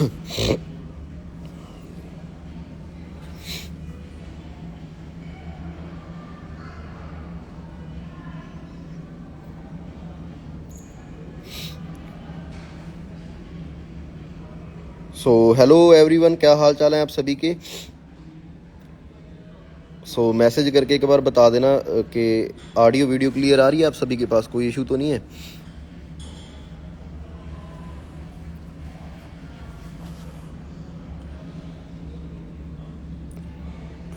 So hello everyone, क्या हाल चाल है आप सभी के। सो मैसेज करके एक बार बता देना कि ऑडियो वीडियो क्लियर आ रही है आप सभी के पास, कोई इशू तो नहीं है।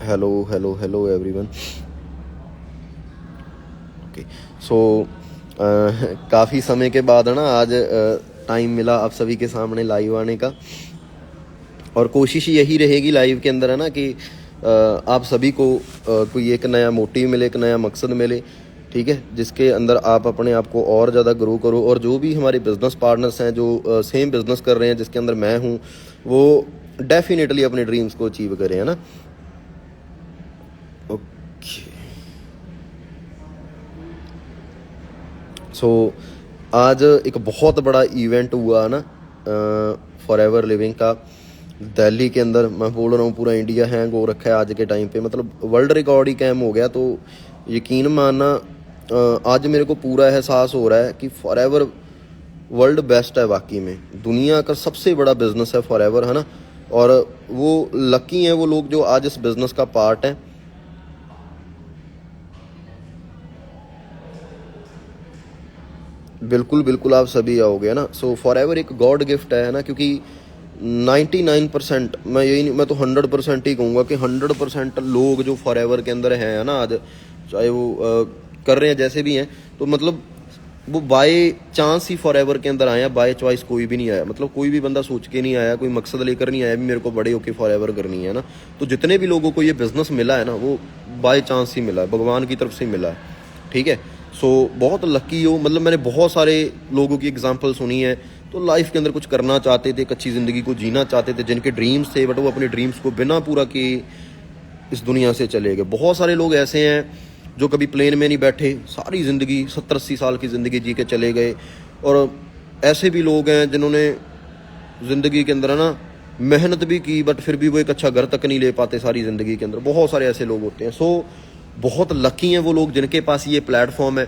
Hello hello hello everyone. Okay, so काफ़ी समय के बाद है ना आज टाइम मिला आप सभी के सामने लाइव आने का, और कोशिश यही रहेगी लाइव के अंदर है ना कि आप सभी को कोई एक नया मोटिव मिले, एक नया मकसद मिले, ठीक है, जिसके अंदर आप अपने आप को और ज़्यादा ग्रो करो। और जो भी हमारे बिजनेस पार्टनर्स हैं जो सेम बिजनेस कर रहे हैं जिसके अंदर मैं हूँ, वो डेफिनेटली अपने ड्रीम्स को अचीव करें, है ना। ओके, सो आज एक बहुत बड़ा इवेंट हुआ ना फॉरएवर लिविंग का दिल्ली के अंदर। मैं बोल रहा हूँ पूरा इंडिया हैंग हो रखा है आज के टाइम पे, मतलब वर्ल्ड रिकॉर्ड ही कायम हो गया। तो यकीन मानना आज मेरे को पूरा एहसास हो रहा है कि फॉरएवर वर्ल्ड बेस्ट है, वाकई में दुनिया का सबसे बड़ा बिजनेस है फॉरएवर, है ना। और वो लकी हैं वो लोग जो आज इस बिजनेस का पार्ट हैं। बिल्कुल बिल्कुल, आप सभी आओगे, है ना। सो फॉरएवर एक गॉड गिफ्ट है ना, क्योंकि 99% मैं यही नहीं, मैं तो 100% ही कहूँगा कि 100% लोग जो फॉरएवर के अंदर हैं, है ना, आज चाहे वो कर रहे हैं जैसे भी हैं, तो मतलब वो बाय चांस ही फॉरएवर के अंदर आए हैं। बाय चॉइस कोई भी नहीं आया, मतलब कोई भी बंदा सोच के नहीं आया, कोई मकसद लेकर नहीं आया भी मेरे को बड़े होके फॉरएवर करनी है ना। तो जितने भी लोगों को ये बिजनेस मिला है ना, वो बाय चांस ही मिला है, भगवान की तरफ से मिला है, ठीक है। सो बहुत लकी हो, मतलब मैंने बहुत सारे लोगों की एग्जांपल सुनी है, तो लाइफ के अंदर कुछ करना चाहते थे, एक अच्छी ज़िंदगी को जीना चाहते थे, जिनके ड्रीम्स थे, बट वो अपने ड्रीम्स को बिना पूरा किए इस दुनिया से चले गए। बहुत सारे लोग ऐसे हैं जो कभी प्लेन में नहीं बैठे, सारी ज़िंदगी 70-80 साल की ज़िंदगी जी के चले गए। और ऐसे भी लोग हैं जिन्होंने ज़िंदगी के अंदर है ना मेहनत भी की, बट फिर भी वो एक अच्छा घर तक नहीं ले पाते सारी ज़िंदगी के अंदर। बहुत सारे ऐसे लोग होते हैं। सो बहुत लकी हैं वो लोग जिनके पास ये प्लेटफॉर्म है,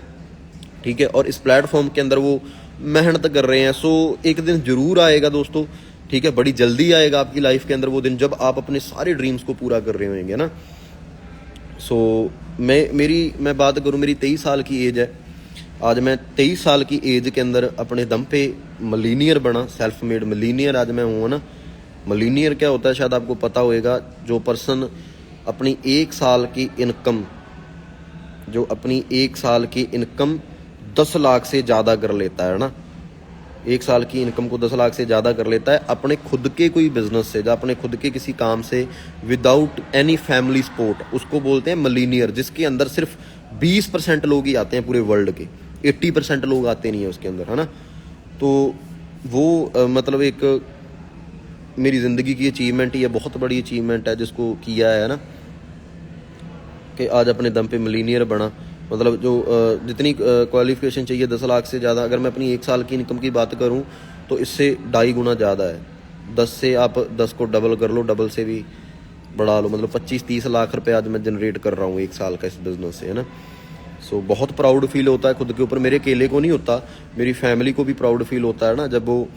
ठीक है, और इस प्लेटफॉर्म के अंदर वो मेहनत कर रहे हैं। सो एक दिन जरूर आएगा दोस्तों, ठीक है, बड़ी जल्दी आएगा आपकी लाइफ के अंदर वो दिन जब आप अपने सारे ड्रीम्स को पूरा कर रहे होंगे ना। सो मैं बात करूं, मेरी 23 साल की एज है आज। मैं 23 साल की एज के अंदर अपने दम पे मिलीनियर बना, सेल्फ मेड मिलीनियर आज मैं हूँ ना। मिलीनियर क्या होता है शायद आपको पता होएगा, जो पर्सन अपनी 1 साल की इनकम, जो अपनी 1 साल की इनकम 10 लाख से ज़्यादा कर लेता है ना, 1 साल की इनकम को 10 लाख से ज़्यादा कर लेता है अपने खुद के कोई बिजनेस से, या अपने खुद के किसी काम से, विदाउट एनी फैमिली सपोर्ट, उसको बोलते हैं मिलीनियर। जिसके अंदर सिर्फ 20% लोग ही आते हैं पूरे वर्ल्ड के, 80% लोग आते नहीं है उसके अंदर, है ना। तो वो मतलब एक मेरी ज़िंदगी की अचीवमेंट ही है, बहुत बड़ी अचीवमेंट है जिसको किया है ना, कि आज अपने दम पे मिलीनियर बना। मतलब जो जितनी क्वालिफिकेशन चाहिए 10 लाख से ज़्यादा, अगर मैं अपनी 1 साल की इनकम की बात करूं तो इससे 2.5 गुना ज़्यादा है। 10 से आप 10 को डबल कर लो, डबल से भी बढ़ा लो, मतलब 25-30 लाख रुपए आज मैं जनरेट कर रहा हूँ 1 साल का इस बिज़नेस से, है ना। सो बहुत प्राउड फील होता है खुद के ऊपर। मेरे अकेले को नहीं होता, मेरी फैमिली को भी प्राउड फील होता है ना, जब वो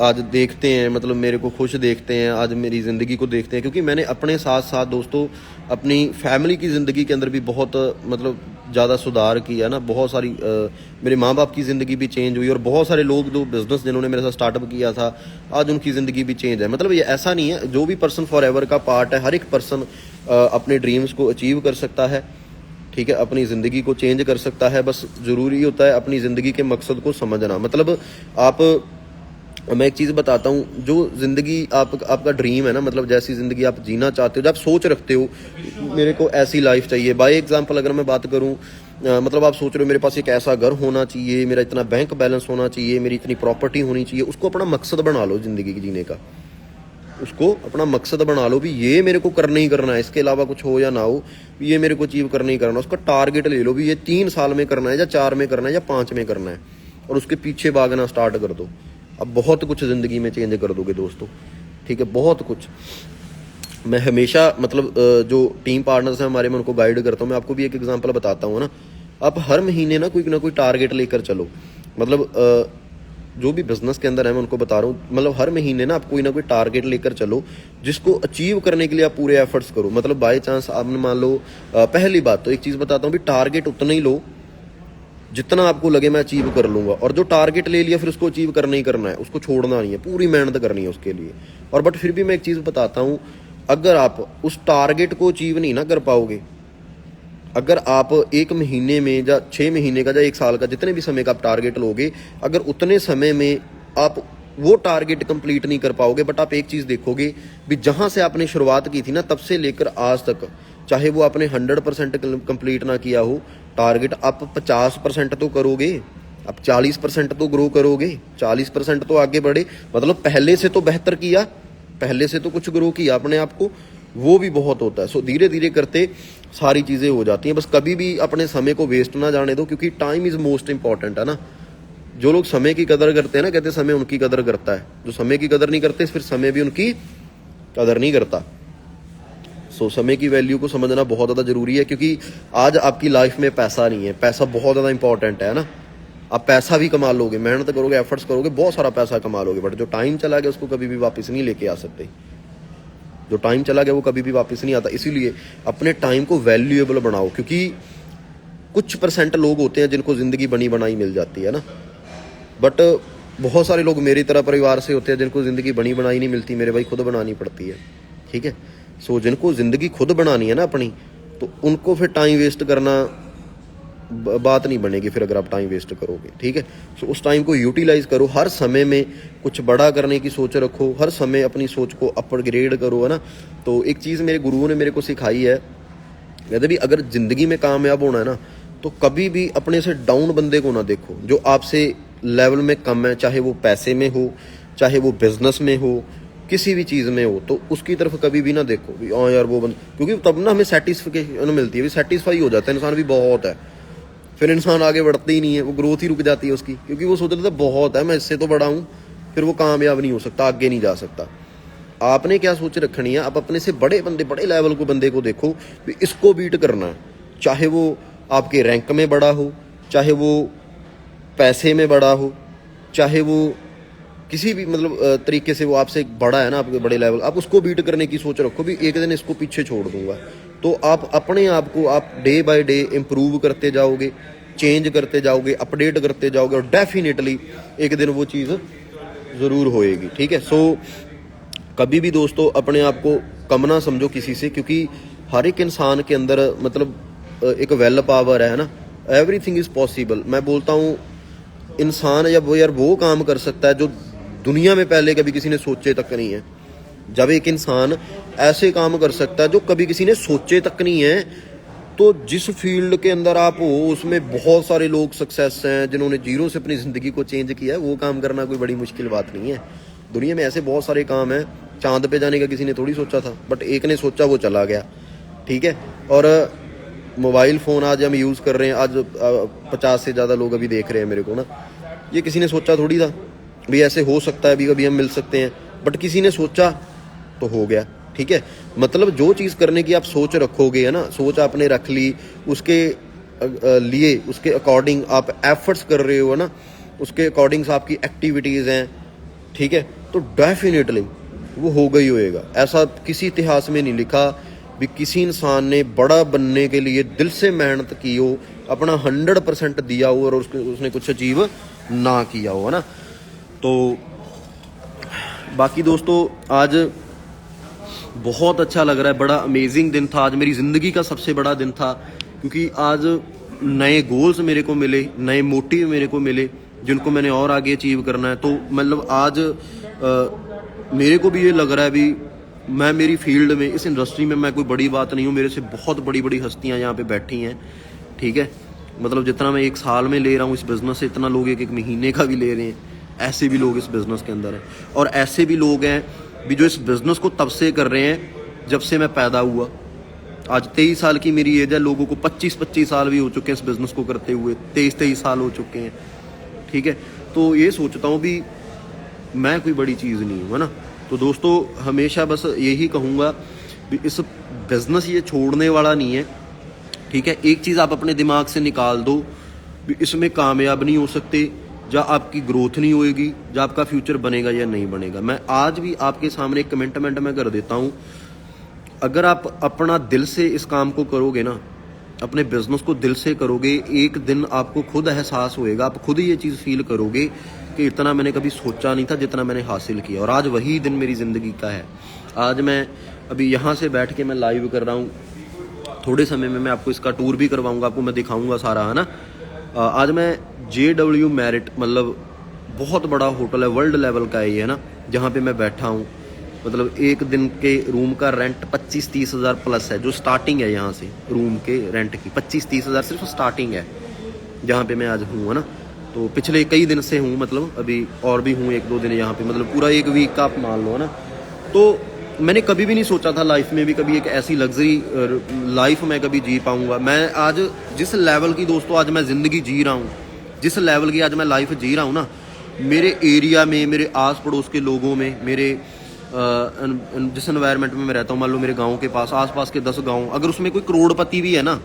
आज देखते हैं, मतलब मेरे को खुश देखते हैं, आज मेरी ज़िंदगी को देखते हैं। क्योंकि मैंने अपने साथ साथ दोस्तों अपनी फैमिली की ज़िंदगी के अंदर भी बहुत मतलब ज़्यादा सुधार किया ना। बहुत सारी मेरे माँ बाप की ज़िंदगी भी चेंज हुई, और बहुत सारे लोग जो बिज़नेस जिन्होंने मेरे साथ स्टार्टअप किया था, आज उनकी ज़िंदगी भी चेंज है। मतलब ये ऐसा नहीं है, जो भी पर्सन फॉरएवर का पार्ट है, हर एक पर्सन अपने ड्रीम्स को अचीव कर सकता है, ठीक है, अपनी ज़िंदगी को चेंज कर सकता है। बस ज़रूरी होता है अपनी ज़िंदगी के मकसद को समझना। मतलब मैं एक चीज़ बताता हूँ, जो ज़िंदगी आपका ड्रीम है ना, मतलब जैसी ज़िंदगी आप जीना चाहते हो, जब आप सोच रखते हो मेरे को ऐसी लाइफ चाहिए। बाय एग्जांपल अगर मैं बात करूँ, मतलब आप सोच रहे हो मेरे पास एक ऐसा घर होना चाहिए, मेरा इतना बैंक बैलेंस होना चाहिए, मेरी इतनी प्रॉपर्टी होनी चाहिए, उसको अपना मकसद बना लो ज़िंदगी की जीने का। उसको अपना मकसद बना लो भी ये मेरे को करना ही करना है, इसके अलावा कुछ हो या ना हो, ये मेरे को अचीव करना ही करना। उसका टारगेट ले लो भी ये 3 साल में करना है, या 4 में करना है, या 5 में करना है, और उसके पीछे भागना स्टार्ट कर दो, अब बहुत कुछ ज़िंदगी में चेंज कर दोगे दोस्तों, ठीक है, बहुत कुछ। मैं हमेशा मतलब जो टीम पार्टनर्स हैं हमारे, मैं उनको गाइड करता हूँ। मैं आपको भी एक एग्जांपल बताता हूँ ना, आप हर महीने ना कोई टारगेट लेकर चलो। मतलब जो भी बिजनेस के अंदर है मैं उनको बता रहा हूँ, मतलब हर महीने ना आप कोई ना कोई टारगेट लेकर चलो जिसको अचीव करने के लिए आप पूरे एफर्ट्स करो। मतलब बाय चांस आपने मान लो, पहली बात तो एक चीज़ बताता हूँ भी, टारगेट उतना ही लो जितना आपको लगे मैं अचीव कर लूंगा, और जो टारगेट ले लिया फिर उसको अचीव करना ही करना है, उसको छोड़ना नहीं है, पूरी मेहनत करनी है उसके लिए। और बट फिर भी मैं एक चीज़ बताता हूँ, अगर आप उस टारगेट को अचीव नहीं ना कर पाओगे, अगर आप 1 महीने में या 6 महीने का या 1 साल का जितने भी समय का आप टारगेट लोगे, अगर उतने समय में आप वो टारगेट कंप्लीट नहीं कर पाओगे, बट आप एक चीज़ देखोगे भी जहाँ से आपने शुरुआत की थी ना तब से लेकर आज तक, चाहे वो आपने 100% कंप्लीट ना किया हो टारगेट, आप 50% तो करोगे, आप 40% तो ग्रो करोगे, 40% तो आगे बढ़े, मतलब पहले से तो बेहतर किया, पहले से तो कुछ ग्रो किया अपने आप को, वो भी बहुत होता है। सो धीरे धीरे करते सारी चीज़ें हो जाती हैं। बस कभी भी अपने समय को वेस्ट ना जाने दो, क्योंकि टाइम इज़ मोस्ट इंपॉर्टेंट है ना। जो लोग समय की कदर करते हैं ना, कहते हैं समय उनकी कदर करता है, जो समय की कदर नहीं करते फिर समय भी उनकी कदर नहीं करता। सो समय की वैल्यू को समझना बहुत ज़्यादा जरूरी है, क्योंकि आज आपकी लाइफ में पैसा नहीं है, पैसा बहुत ज़्यादा इंपॉर्टेंट है ना। आप पैसा भी कमा लोगे, मेहनत करोगे, एफर्ट्स करोगे, बहुत सारा पैसा कमा लोगे, बट जो टाइम चला गया उसको कभी भी वापस नहीं लेके आ सकते। जो टाइम चला गया वो कभी भी वापस नहीं आता। इसीलिए अपने टाइम को वैल्यूएबल बनाओ, क्योंकि कुछ % लोग होते हैं जिनको ज़िंदगी बनी बनाई मिल जाती है ना, बट बहुत सारे लोग मेरी तरह परिवार से होते हैं जिनको ज़िंदगी बनी बनाई नहीं मिलती, मेरे भाई, खुद बनानी पड़ती है, ठीक है। सो जिनको ज़िंदगी खुद बनानी है ना अपनी, तो उनको फिर टाइम वेस्ट करना बात नहीं बनेगी फिर, अगर आप टाइम वेस्ट करोगे, ठीक है। सो उस टाइम को यूटिलाइज करो, हर समय में कुछ बड़ा करने की सोच रखो, हर समय अपनी सोच को अपग्रेड करो, है ना। तो एक चीज़ मेरे गुरुओं ने मेरे को सिखाई है, कहते भी अगर ज़िंदगी में कामयाब होना है ना, तो कभी भी अपने से डाउन बंदे को ना देखो, जो आपसे लेवल में कम है, चाहे वो पैसे में हो, चाहे वो बिजनेस में हो, किसी भी चीज़ में हो, तो उसकी तरफ कभी भी ना देखो भी हाँ यार वो क्योंकि तब ना हमें सेटिस्फिकेशन मिलती है, भी सेटिस्फाई हो जाता है इंसान भी, बहुत है, फिर इंसान आगे बढ़ता ही नहीं है, वो ग्रोथ ही रुक जाती है उसकी, क्योंकि वो सोच लेता है बहुत है, मैं इससे तो बड़ा हूँ, फिर वो कामयाब नहीं हो सकता, आगे नहीं जा सकता। आपने क्या सोच रखनी है, आप अपने से बड़े बंदे, बड़े लेवल को बंदे को देखो भी इसको बीट करना है, चाहे वो आपके रैंक में बड़ा हो, चाहे वो पैसे में बड़ा हो, चाहे वो किसी भी मतलब तरीके से वो आपसे बड़ा है ना, आपके बड़े लेवल, आप उसको बीट करने की सोच रखो भी एक दिन इसको पीछे छोड़ दूंगा। तो आप अपने आप को आप डे बाय डे इम्प्रूव करते जाओगे, चेंज करते जाओगे, अपडेट करते जाओगे, और डेफिनेटली एक दिन वो चीज़ ज़रूर होएगी, ठीक है। सो कभी भी दोस्तों अपने आप को कम ना समझो किसी से, क्योंकि हर एक इंसान के अंदर मतलब एक वेल पावर है ना, एवरीथिंग इज़ पॉसिबल। मैं बोलता हूँ इंसान जब वो काम कर सकता है जो दुनिया में पहले कभी किसी ने सोचे तक नहीं है, जब एक इंसान ऐसे काम कर सकता है जो कभी किसी ने सोचे तक नहीं है, तो जिस फील्ड के अंदर आप हो उसमें बहुत सारे लोग सक्सेस हैं जिन्होंने जीरो से अपनी ज़िंदगी को चेंज किया है, वो काम करना कोई बड़ी मुश्किल बात नहीं है। दुनिया में ऐसे बहुत सारे काम हैं, चांद पे जाने का किसी ने थोड़ी सोचा था, बट एक ने सोचा, वो चला गया, ठीक है। और मोबाइल फ़ोन आज हम यूज़ कर रहे हैं, आज 50 से ज़्यादा लोग अभी देख रहे हैं मेरे को ना, ये किसी ने सोचा थोड़ी था भी ऐसे हो सकता है, अभी कभी हम मिल सकते हैं, बट किसी ने सोचा तो हो गया, ठीक है। मतलब जो चीज़ करने की आप सोच रखोगे, है ना, सोच आपने रख ली, उसके लिए उसके अकॉर्डिंग आप एफर्ट्स कर रहे हो, है ना, उसके अकॉर्डिंग आपकी एक्टिविटीज़ हैं, ठीक है, तो डेफिनेटली वो होगा ही होएगा। ऐसा किसी इतिहास में नहीं लिखा भी किसी इंसान ने बड़ा बनने के लिए दिल से मेहनत की हो, अपना 100% दिया हो और उसने कुछ अचीव ना किया हो, है ना। तो बाकी दोस्तों आज बहुत अच्छा लग रहा है, बड़ा अमेजिंग दिन था आज, मेरी ज़िंदगी का सबसे बड़ा दिन था, क्योंकि आज नए गोल्स मेरे को मिले, नए मोटिव मेरे को मिले जिनको मैंने और आगे अचीव करना है। तो मतलब आज मेरे को भी ये लग रहा है भी मैं मेरी फील्ड में, इस इंडस्ट्री में मैं कोई बड़ी बात नहीं हूँ, मेरे से बहुत बड़ी बड़ी हस्तियाँ यहाँ पे बैठी हैं, ठीक है। मतलब जितना मैं 1 साल में ले रहा हूँ इस बिज़नेस से, इतना लोग 1 महीने का भी ले रहे हैं, ऐसे भी लोग इस बिज़नेस के अंदर हैं। और ऐसे भी लोग हैं भी जो इस बिज़नेस को तब से कर रहे हैं जब से मैं पैदा हुआ। आज 23 साल की मेरी एज है, लोगों को 25-25 साल भी हो चुके हैं इस बिज़नेस को करते हुए, 23-23 साल हो चुके हैं, ठीक है। तो ये सोचता हूँ भी मैं कोई बड़ी चीज़ नहीं हूँ, है ना। तो दोस्तों हमेशा बस यही कहूँगा भी इस बिज़नेस ये छोड़ने वाला नहीं है, ठीक है। एक चीज़ आप अपने दिमाग से निकाल दो भी इसमें कामयाब नहीं हो सकते, या आपकी ग्रोथ नहीं होएगी, या आपका फ्यूचर बनेगा या नहीं बनेगा। मैं आज भी आपके सामने एक कमेंटमेंट में कर देता हूँ, अगर आप अपना दिल से इस काम को करोगे ना, अपने बिजनेस को दिल से करोगे, एक दिन आपको खुद एहसास होएगा, आप खुद ये चीज़ फील करोगे कि इतना मैंने कभी सोचा नहीं था जितना मैंने हासिल किया। और आज वही दिन मेरी ज़िंदगी का है। आज मैं अभी यहाँ से बैठ के मैं लाइव कर रहा हूँ, थोड़े समय में मैं आपको इसका टूर भी करवाऊँगा, आपको मैं दिखाऊँगा सारा, है ना। आज मैं JW मैरिट, मतलब बहुत बड़ा होटल है, वर्ल्ड लेवल का है ये, है ना, जहाँ पे मैं बैठा हूँ। मतलब एक दिन के रूम का रेंट 25-30 हज़ार प्लस है, जो स्टार्टिंग है यहाँ से रूम के रेंट की 25-30 हज़ार सिर्फ स्टार्टिंग है, जहाँ पे मैं आज हूँ, है ना। तो पिछले कई दिन से हूँ, मतलब अभी और भी हूँ 1-2 दिन यहाँ पे, मतलब पूरा एक वीक का आप मान लो, है ना। तो मैंने कभी भी नहीं सोचा था लाइफ में भी कभी एक ऐसी लग्जरी लाइफ मैं कभी जी पाऊँगा। मैं आज जिस लेवल की दोस्तों आज मैं ज़िंदगी जी रहा हूँ, जिस लेवल की आज मैं लाइफ जी रहा हूँ ना, मेरे एरिया में, मेरे आस पड़ोस के लोगों में, मेरे जिस एनवायरनमेंट में मैं रहता हूँ, मान लो मेरे गांव के पास, आसपास के 10 गांव, अगर उसमें कोई करोड़पति भी है ना,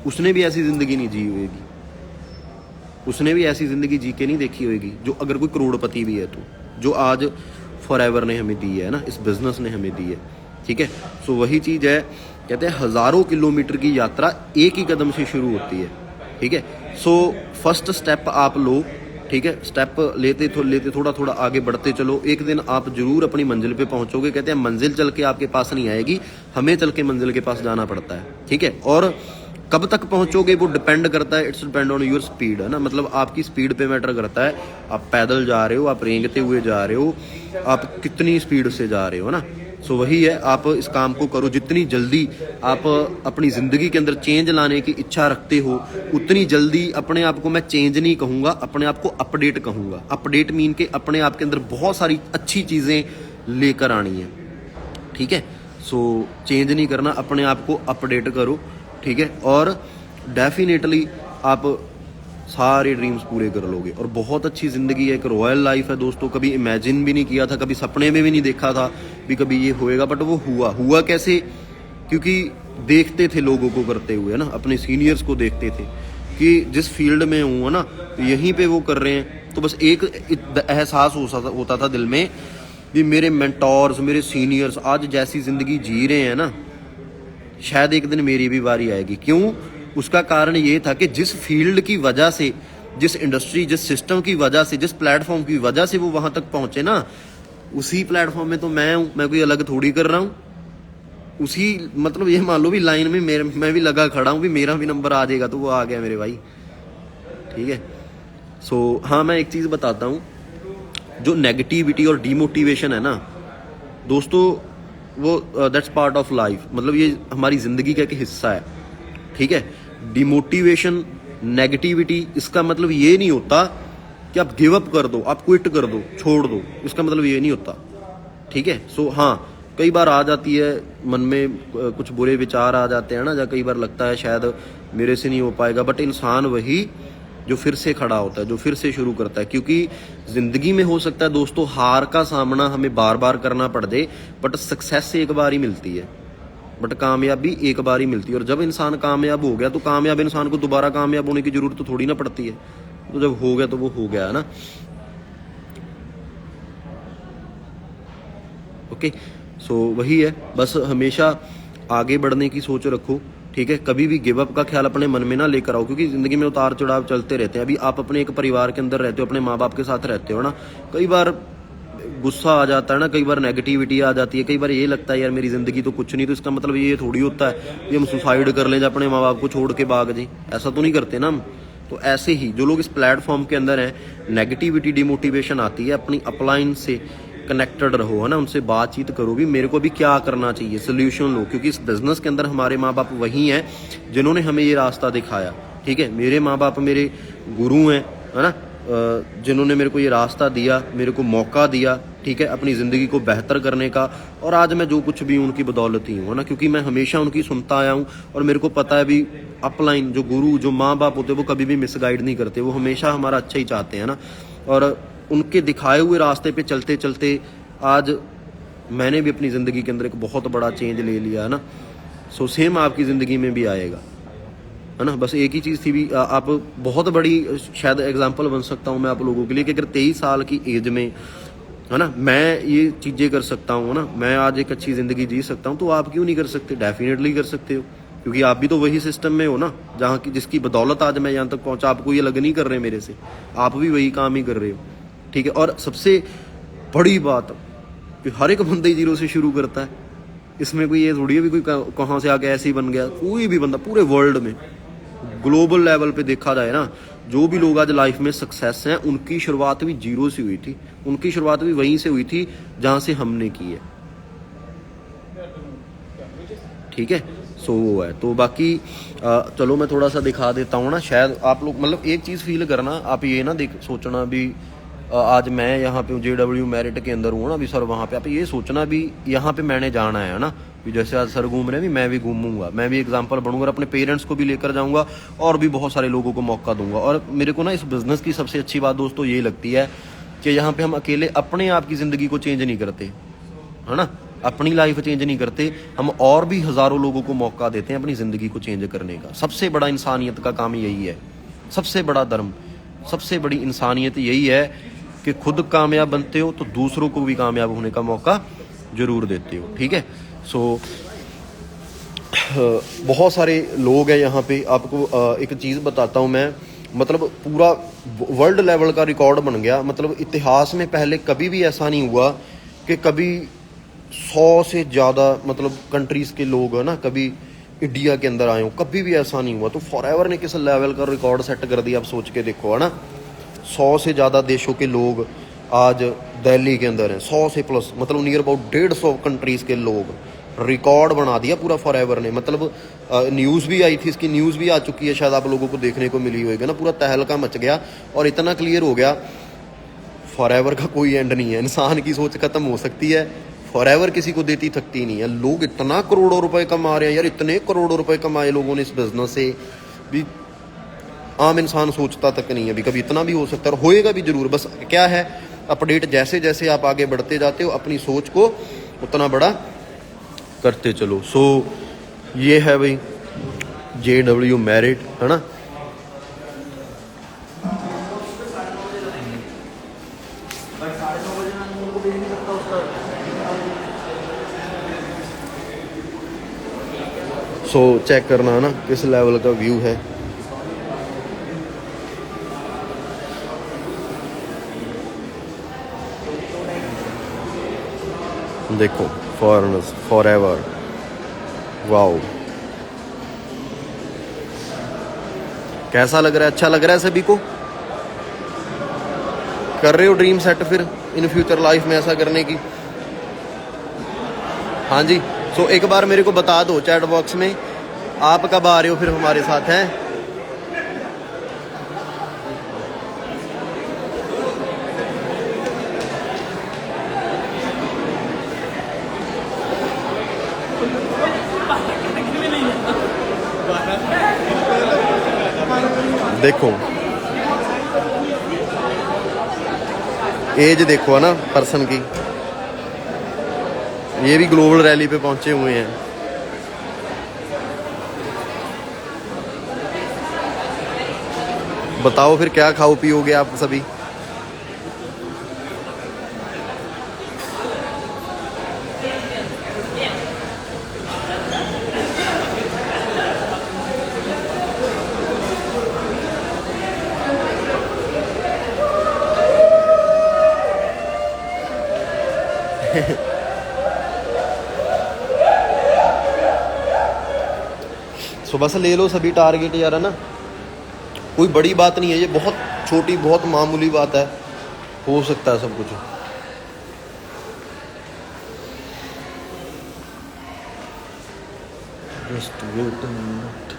उसने भी ऐसी ज़िंदगी नहीं जी होगी, उसने भी ऐसी ज़िंदगी जी के नहीं देखी होगी जो अगर कोई करोड़पति भी है तो, जो आज फॉरएवर ने हमें दी है ना, इस बिज़नेस ने हमें दी है, ठीक है। सो वही चीज़ है, कहते हैं हज़ारों किलोमीटर की यात्रा एक ही कदम से शुरू होती है, ठीक है। सो फर्स्ट स्टेप आप लो, ठीक है। स्टेप लेते थोड़ा थोड़ा आगे बढ़ते चलो, एक दिन आप जरूर अपनी मंजिल पे पहुंचोगे। कहते हैं मंजिल चल के आपके पास नहीं आएगी, हमें चल के मंजिल के पास जाना पड़ता है, ठीक है। और कब तक पहुंचोगे वो डिपेंड करता है, it's depend on your speed, है ना। मतलब आपकी स्पीड पे मैटर करता है, आप पैदल जा रहे हो, आप रेंगते हुए जा रहे हो, आप कितनी स्पीड से जा रहे हो, ना। सो वही है, आप इस काम को करो, जितनी जल्दी आप अपनी ज़िंदगी के अंदर चेंज लाने की इच्छा रखते हो, उतनी जल्दी अपने आप को मैं चेंज नहीं कहूँगा, अपने आप को अपडेट कहूँगा। अपडेट मीन के अपने आप के अंदर बहुत सारी अच्छी चीज़ें लेकर आनी है, ठीक है। सो चेंज नहीं करना, अपने आप को अपडेट करो, ठीक है। और डेफिनेटली आप सारे ड्रीम्स पूरे कर लोगे और बहुत अच्छी ज़िंदगी है, एक रॉयल लाइफ है दोस्तों। कभी इमेजिन भी नहीं किया था, कभी सपने में भी नहीं देखा था भी कभी ये होएगा, बट वो हुआ कैसे, क्योंकि देखते थे लोगों को करते हुए, है ना, अपने सीनियर्स को देखते थे कि जिस फील्ड में हूँ, है ना, तो यहीं पे वो कर रहे हैं। तो बस एक एहसास होता था दिल में भी मेरे मेंटोर्स, मेरे सीनियर्स आज जैसी ज़िंदगी जी रहे हैं ना, शायद एक दिन मेरी भी बारी आएगी। क्यों? उसका कारण ये था कि जिस फील्ड की वजह से, जिस इंडस्ट्री, जिस सिस्टम की वजह से, जिस प्लेटफॉर्म की वजह से वो वहां तक पहुंचे ना, उसी प्लेटफॉर्म में तो मैं हूं, मैं कोई अलग थोड़ी कर रहा हूं। उसी, मतलब ये मान लो भी लाइन में मैं भी लगा खड़ा हूं भी मेरा भी नंबर आ जाएगा, तो वो आ गया मेरे भाई, ठीक है। सो हाँ, मैं एक चीज़ बताता हूँ, जो नेगेटिविटी और डीमोटिवेशन है ना दोस्तों, वो दैट्स पार्ट ऑफ लाइफ, मतलब ये हमारी ज़िंदगी का एक हिस्सा है, ठीक है। डिमोटिवेशन, नेगेटिविटी, इसका मतलब ये नहीं होता कि आप गिव अप कर दो, आप क्विट कर दो, छोड़ दो, इसका मतलब ये नहीं होता, ठीक है। सो हाँ, कई बार आ जाती है मन में कुछ बुरे विचार आ जाते हैं ना, या कई बार लगता है शायद मेरे से नहीं हो पाएगा, बट इंसान वही जो फिर से खड़ा होता है, जो फिर से शुरू करता है। क्योंकि ज़िंदगी में हो सकता है दोस्तों हार का सामना हमें बार बार करना पड़ जाए, बट सक्सेस एक बार ही मिलती है, बट कामयाबी एक बार ही मिलती है। और जब इंसान कामयाब हो गया तो कामयाब इंसान को दोबारा कामयाब होने की जरूरत तो थोड़ी ना पड़ती है। तो जब हो गया तो वो हो गया, है ना। ओके, सो वही है, बस हमेशा आगे बढ़ने की सोच रखो, ठीक है। कभी भी गिव अप का ख्याल अपने मन में ना लेकर आओ, क्योंकि ज़िंदगी में उतार चढ़ाव चलते रहते हैं। अभी आप अपने एक परिवार के अंदर रहते हो, अपने माँ बाप के साथ रहते हो ना, कई बार गुस्सा आ जाता है ना, कई बार नेगेटिविटी आ जाती है, कई बार ये लगता है यार मेरी ज़िंदगी तो कुछ नहीं, तो इसका मतलब ये थोड़ी होता है कि हम सुसाइड कर लें, अपने माँ बाप को छोड़ के भाग जाएं, ऐसा तो नहीं करते ना हम। तो ऐसे ही जो लोग इस प्लेटफॉर्म के अंदर हैं, नेगेटिविटी, डिमोटिवेशन आती है, अपनी अपलाइन से कनेक्टेड रहो, है ना, उनसे बातचीत करो भी मेरे को भी क्या करना चाहिए, सोल्यूशन लो। क्योंकि इस बिजनेस के अंदर हमारे माँ बाप वही हैं जिन्होंने हमें ये रास्ता दिखाया, ठीक है। मेरे माँ बाप मेरे गुरु हैं, है ना, जिन्होंने मेरे को ये रास्ता दिया, मेरे को मौका दिया, ठीक है, अपनी ज़िंदगी को बेहतर करने का। और आज मैं जो कुछ भी उनकी बदौलत ही हूँ, है ना, क्योंकि मैं हमेशा उनकी सुनता आया हूँ। और मेरे को पता है भी अपलाइन जो गुरु, जो माँ बाप होते हैं, वो कभी भी मिसगाइड नहीं करते, वो हमेशा हमारा अच्छा ही चाहते हैं ना। और उनके दिखाए हुए रास्ते पे चलते चलते आज मैंने भी अपनी ज़िंदगी के अंदर एक बहुत बड़ा चेंज ले लिया है ना। सो सेम आपकी ज़िंदगी में भी आएगा, है ना। बस एक ही चीज़ थी भी आप बहुत बड़ी शायद एग्जांपल बन सकता हूँ मैं आप लोगों के लिए कि अगर 23 साल की एज में, है ना, मैं ये चीज़ें कर सकता हूँ ना, मैं आज एक अच्छी ज़िंदगी जी सकता हूँ, तो आप क्यों नहीं कर सकते? डेफिनेटली कर सकते हो, क्योंकि आप भी तो वही सिस्टम में हो ना, जहाँ की जिसकी बदौलत आज मैं यहाँ तक पहुँचा। आपको ये अलग नहीं कर रहे मेरे से, आप भी वही काम ही कर रहे हो, ठीक है। और सबसे बड़ी बात कि हर एक बंदा ही जीरो से शुरू करता है। इसमें कोई ये थोड़ी है भी कोई कहाँ से आके ऐसे ही बन गया। कोई भी बंदा पूरे वर्ल्ड में ग्लोबल लेवल पे देखा जाए ना, जो भी लोग आज लाइफ में सक्सेस हैं, उनकी शुरुआत भी जीरो से हुई थी। उनकी शुरुआत भी वहीं से हुई थी जहां से हमने की है, ठीक है। सो वो है। तो बाकी चलो मैं थोड़ा सा दिखा देता हूँ ना, शायद आप लोग मतलब एक चीज़ फील करना, आप ये ना देख सोचना भी आज मैं यहाँ पे JW मेरिट के अंदर हूँ ना, अभी सर वहाँ पे आप ये सोचना भी यहाँ पे मैंने जाना है ना, भी जैसे आज सर घूम रहे हैं भी मैं भी घूमूंगा, मैं भी एग्जांपल बनूंगा और अपने पेरेंट्स को भी लेकर जाऊंगा और भी बहुत सारे लोगों को मौका दूंगा। और मेरे को ना इस बिज़नेस की सबसे अच्छी बात दोस्तों ये लगती है कि यहाँ पे हम अकेले अपने आप की ज़िंदगी को चेंज नहीं करते, है ना, अपनी लाइफ चेंज नहीं करते, हम और भी हज़ारों लोगों को मौका देते हैं अपनी ज़िंदगी को चेंज करने का। सबसे बड़ा इंसानियत का काम यही है, सबसे बड़ा धर्म, सबसे बड़ी इंसानियत यही है कि खुद कामयाब बनते हो तो दूसरों को भी कामयाब होने का मौका ज़रूर देते हो, ठीक है। सो बहुत सारे लोग हैं यहाँ पे। आपको एक चीज़ बताता हूँ मैं, मतलब पूरा वर्ल्ड लेवल का रिकॉर्ड बन गया। मतलब इतिहास में पहले कभी भी ऐसा नहीं हुआ कि कभी 100 से ज़्यादा मतलब कंट्रीज़ के लोग, है ना, कभी इंडिया के अंदर आए हो, कभी भी ऐसा नहीं हुआ। तो फॉरएवर ने किस लेवल का रिकॉर्ड सेट कर दिया, आप सोच के देखो, है ना। 100 से ज़्यादा देशों के लोग आज दिल्ली के अंदर हैं, 100 से प्लस, मतलब नियर अबाउट 150 कंट्रीज़ के लोग। रिकॉर्ड बना दिया पूरा फॉरएवर ने। मतलब न्यूज़ भी आई थी, इसकी न्यूज़ भी आ चुकी है, शायद आप लोगों को देखने को मिली होगी ना। पूरा तहलका मच गया और इतना क्लियर हो गया फॉरएवर का कोई एंड नहीं है। इंसान की सोच खत्म हो सकती है, फॉरएवर किसी को देती थकती नहीं है। लोग इतना करोड़ों रुपए कमा रहे हैं यार, इतने करोड़ों रुपए कमाए लोगों ने इस बिजनेस से भी, आम इंसान सोचता तक नहीं है भी कभी इतना भी हो सकता है, और होएगा भी जरूर। बस क्या है, अपडेट जैसे जैसे आप आगे बढ़ते जाते हो अपनी सोच को उतना बड़ा करते चलो। सो ये है भाई JW मेरिट, है ना। सो चेक करना है ना किस लेवल का व्यू है। देखो फॉरेनर्स फॉरएवर, वाओ, कैसा लग रहा है? अच्छा लग रहा है सभी को? कर रहे हो ड्रीम सेट फिर इन फ्यूचर लाइफ में ऐसा करने की? हाँ जी। सो एक बार मेरे को बता दो चैट बॉक्स में, आप कब आ रहे हो फिर हमारे साथ, हैं? देखो एज देखो, है ना, पर्सन की। ये भी ग्लोबल रैली पे पहुंचे हुए हैं। बताओ फिर क्या खाओ पियोगे आप सभी? सो बस ले लो सभी टारगेट यार, है ना। कोई बड़ी बात नहीं है ये, बहुत छोटी बहुत मामूली बात है, हो सकता है सब कुछ। Just wait a minute.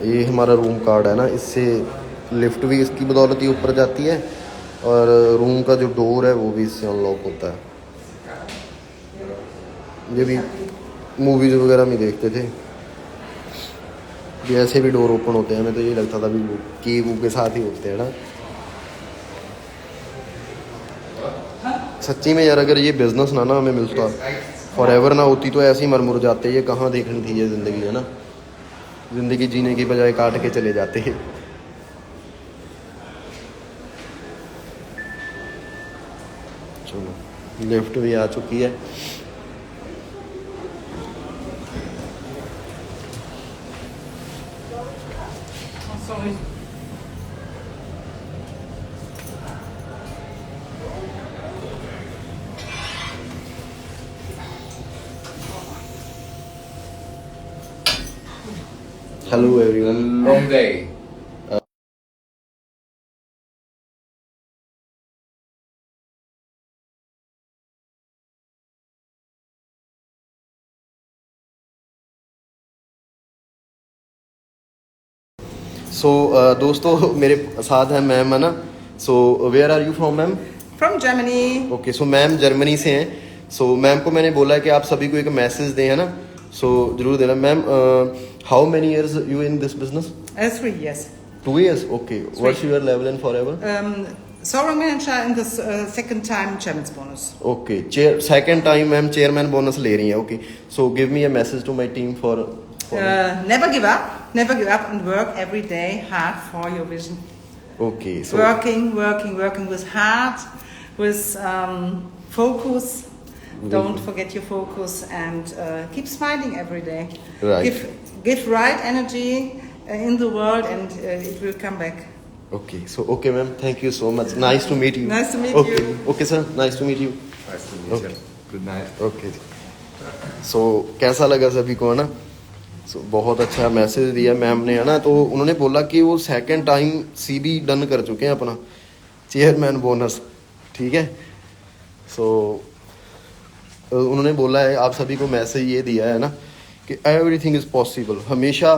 ये हमारा रूम कार्ड है ना, इससे लिफ्ट भी इसकी बदौलत ही ऊपर जाती है और रूम का जो डोर है वो भी इससे अनलॉक होता है। ये भी मूवीज़ वगैरह में देखते थे। ये ऐसे भी डोर ओपन होते हैं, हमें तो ये लगता था भी वो की वू के साथ ही होते हैं ना। सच्ची में यार अगर ये बिजनेस ना हमें मिलता, फॉर एवर ना होती तो ऐसे ही मर मुर जाते। ये कहाँ देखनी थी ये ज़िंदगी, है ना। ज़िंदगी जीने की बजाय काट के चले जाते हैं। चलो लिफ्ट भी आ चुकी है। Hello everyone. Long day. So दोस्तों मेरे साथ है मैम, है ना। So where are you from ma'am? From Germany. Okay, so ma'am Germany से हैं। सो मैम को मैंने बोला कि आप सभी को एक मैसेज दें, है ना। सो जरूर देना ma'am. How many years you in this business? 3 years. 2 years, okay. What's your level in forever? Solo manager in the second time Chairman's bonus. Okay, second time ma'am chairman bonus ले रही हैं। Okay, so give me a message to my team for Never give up and work every day hard for your vision. Okay, so Working with heart, with focus. Don't forget your focus and keep smiling every day. Right. Give right energy in the world and it will come back. Okay, so okay ma'am, thank you so much, nice to meet you. Nice to meet okay you. Okay sir, nice to meet you. Nice to meet you. Good night. Okay ji. So कैसा लगा सभी को, है ना। सो बहुत अच्छा message दिया ma'am ने, है ना। तो उन्होंने बोला कि वो सेकंड टाइम सीबी डन कर चुके हैं अपना चेयरमैन बोनस, ठीक है। सो उन्होंने बोला है आप सभी को मैसेज ये दिया है ना कि एवरीथिंग इज़ पॉसिबल। हमेशा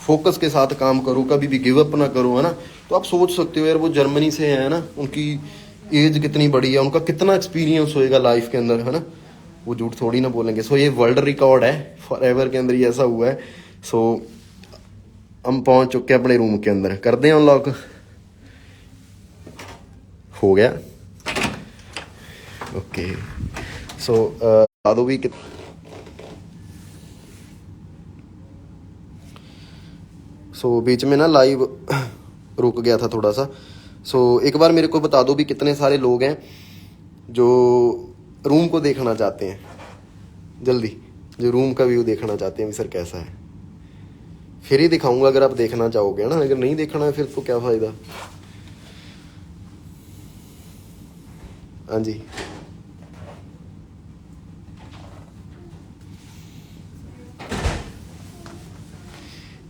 फोकस के साथ काम करो, कभी भी गिव अप ना करो, है ना। तो आप सोच सकते हो यार वो जर्मनी से है ना, उनकी एज कितनी बड़ी है, उनका कितना एक्सपीरियंस होएगा लाइफ के अंदर, है ना। वो झूठ थोड़ी ना बोलेंगे। सो ये वर्ल्ड रिकॉर्ड है, फॉर एवर के अंदर ये ऐसा हुआ है। सो हम पहुंच चुके हैं अपने रूम के अंदर, कर दें अनलॉक। हो गया। ओके, सो बता दो भी सो बीच में ना लाइव रुक गया था थोड़ा सा। सो एक बार मेरे को बता दो भी कितने सारे लोग हैं जो रूम को देखना चाहते हैं, जल्दी, जो रूम का व्यू देखना चाहते हैं सर कैसा है। फिर ही दिखाऊंगा अगर आप देखना चाहोगे, ना। अगर नहीं देखना है फिर तो क्या फ़ायदा। हाँ जी,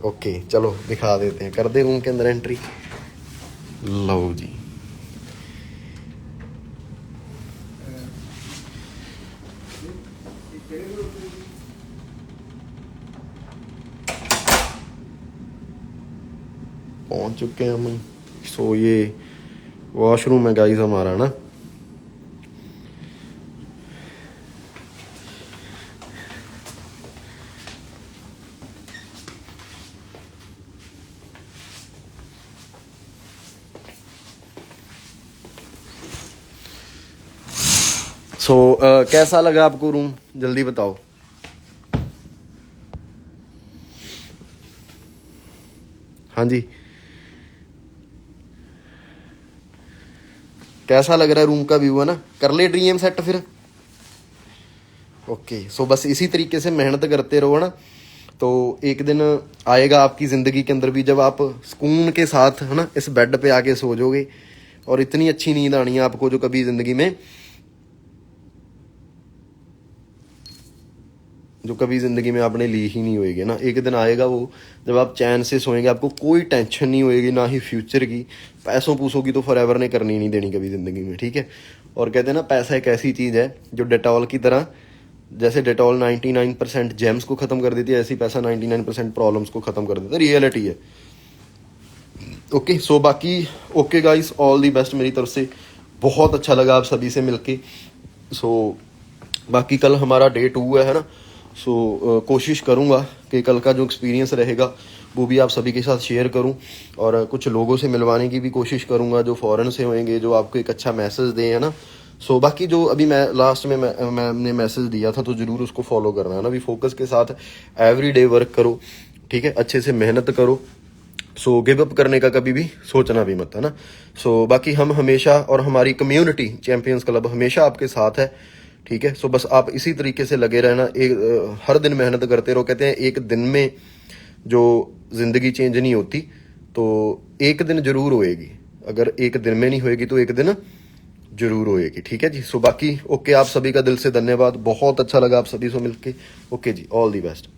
ओके, चलो दिखा देते हैं, कर दे रूम के अंदर एंट्री। लो जी, पहुंच चुके हैं हम। सो ये वॉशरूम है गाइस हमारा, ना। सो कैसा लगा आपको रूम, जल्दी बताओ। हाँ जी, कैसा लग रहा है रूम का व्यू, है ना। कर ले ड्रीम सेट फिर। ओके, सो बस इसी तरीके से मेहनत करते रहो, ना। तो एक दिन आएगा आपकी ज़िंदगी के अंदर भी जब आप सुकून के साथ, है ना, इस बेड पे आके सो जाओगे और इतनी अच्छी नींद आनी है आपको जो कभी ज़िंदगी में आपने ली ही नहीं होएगी, ना। एक दिन आएगा वो जब आप चैन से सोएंगे, आपको कोई टेंशन नहीं होएगी, ना ही फ्यूचर की। पैसों पूसों की तो फॉरएवर ने करनी नहीं देनी कभी ज़िंदगी में, ठीक है। और कहते हैं ना, पैसा एक ऐसी चीज़ है जो डेटॉल की तरह, जैसे डेटॉल 99% जेम्स को ख़त्म कर देती है, ऐसी पैसा 99% प्रॉब्लम्स को ख़त्म कर देता है। रियलिटी है। ओके, सो बाकी okay guys, all the best मेरी तरफ से। बहुत अच्छा लगा आप सभी से मिलके। सो बाकी कल हमारा डे 2 है ना। सो कोशिश करूँगा कि कल का जो एक्सपीरियंस रहेगा वो भी आप सभी के साथ शेयर करूं और कुछ लोगों से मिलवाने की भी कोशिश करूंगा जो फॉरेन से होंगे, जो आपको एक अच्छा मैसेज दें, है ना। सो बाकी जो अभी मैं लास्ट में मैंने मैसेज दिया था तो ज़रूर उसको फॉलो करना है ना। भी फोकस के साथ एवरी डे वर्क करो, ठीक है, अच्छे से मेहनत करो। सो गिव अप करने का कभी भी सोचना भी मत, है ना। सो बाकी हम हमेशा और हमारी कम्युनिटी चैंपियंस क्लब हमेशा आपके साथ है, ठीक है। सो बस आप इसी तरीके से लगे रहना, हर दिन मेहनत करते रहो। कहते हैं एक दिन में जो जिंदगी चेंज नहीं होती, तो एक दिन जरूर होएगी। अगर एक दिन में नहीं होएगी तो एक दिन जरूर होएगी, ठीक है जी। सो बाकी ओके, आप सभी का दिल से धन्यवाद, बहुत अच्छा लगा आप सभी से मिलके। ओके जी, ऑल दी बेस्ट।